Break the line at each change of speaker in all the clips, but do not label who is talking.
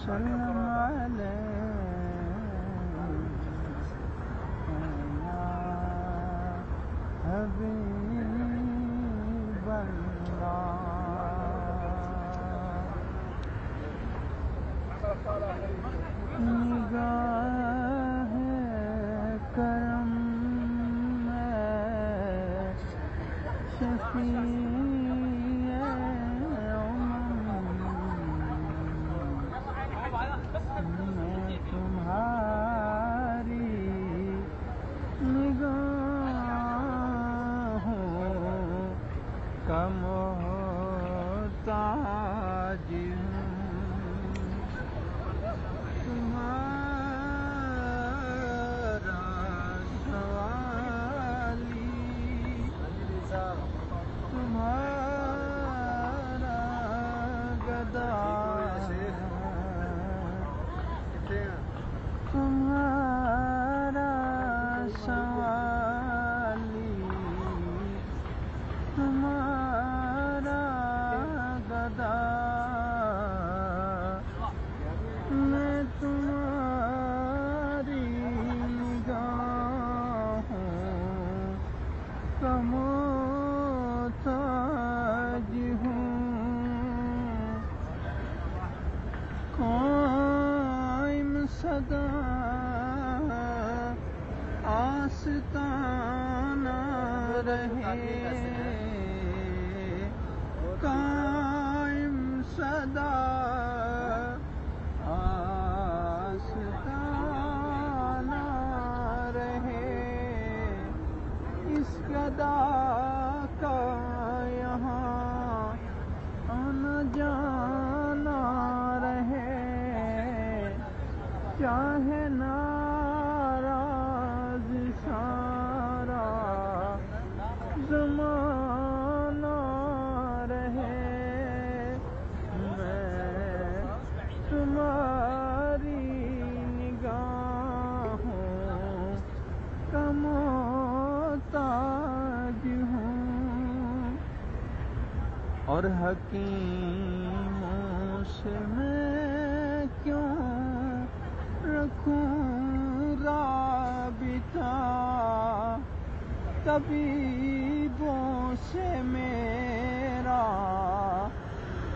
وسلم عليه يا حبيب الله. نگاہ کرم میں شفیع امم میں تمہاری نگاہوں کا محتاج ہوں. تمہارا سوالی تمہارا گدا تمہارا سوالی تمہارا گدا میں تمہاری نگاہوں کا محتاج ہوں. قائم صدا آستانہ رہے قائم صدا آستانہ رہے. اس گدا کا یہاں آنا جانا رہے چاہے ناراض سارا زمانہ رہے. میں تمہاری نگاہوں کا محتاج ہوں. اور حکیموں سے میں کیوں رکھوں رابطہ طبیبوں سے میرا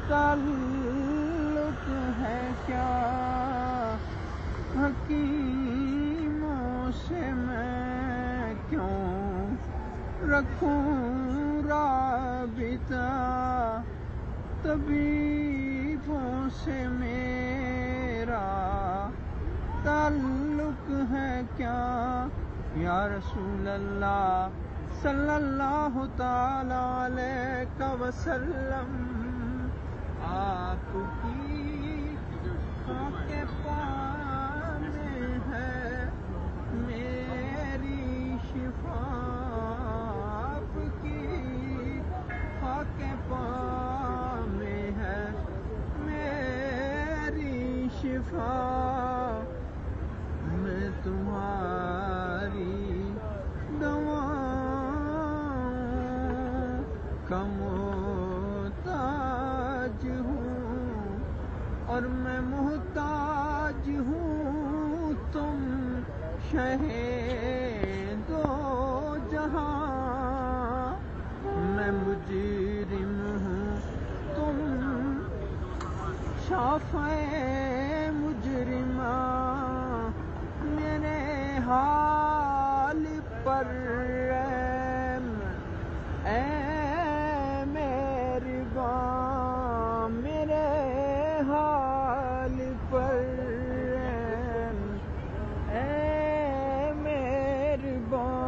تعلق ہے کیا. حکیموں سے میں کیوں رکھوں رابطہ طبیبوں سے میرا تعلق ہے کیا. یا رسول اللہ صلی اللہ تعالی علیہ وسلم آپ کی خاک پا میں ہے میری شفا. آپ کی خاک پا میں ہے میری شفا. میں تمہاری دواؤں کا محتاج ہوں اور میں محتاج ہوں تم شہ دو جہاں. میں مجرم ہوں تم شافع مجرمہ. میرے حال پر رحم اے مہربان. میرے حال پر رحم اے مہربان.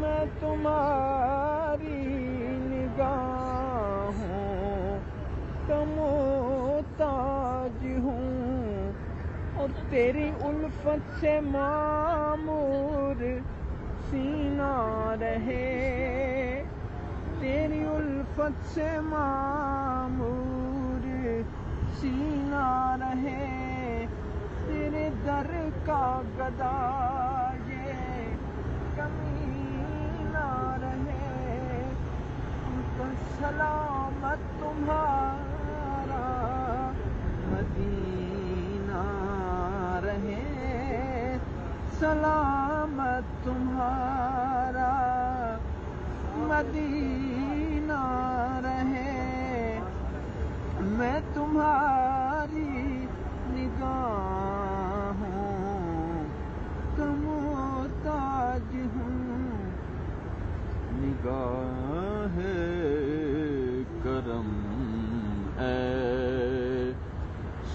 میں تمہاری نگاہوں کا محتاج ہوں اور تیری الفت سے معمور سینہ رہے. تیری الفت سے معمور سینہ رہے. تیرے در کا گدا یہ کمینہ رہے. سلامت تمہارا مدینہ سلامت تمہارا مدینہ رہے، میں تمہاری نگاہوں کا محتاج ہوں، نگاہ کرم اے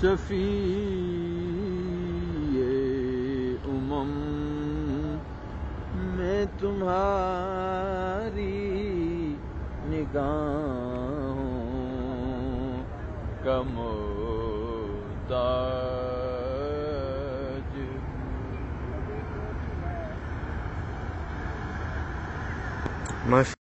شفیع امم، میں تمہاری نگاہوں کا محتاج ہوں۔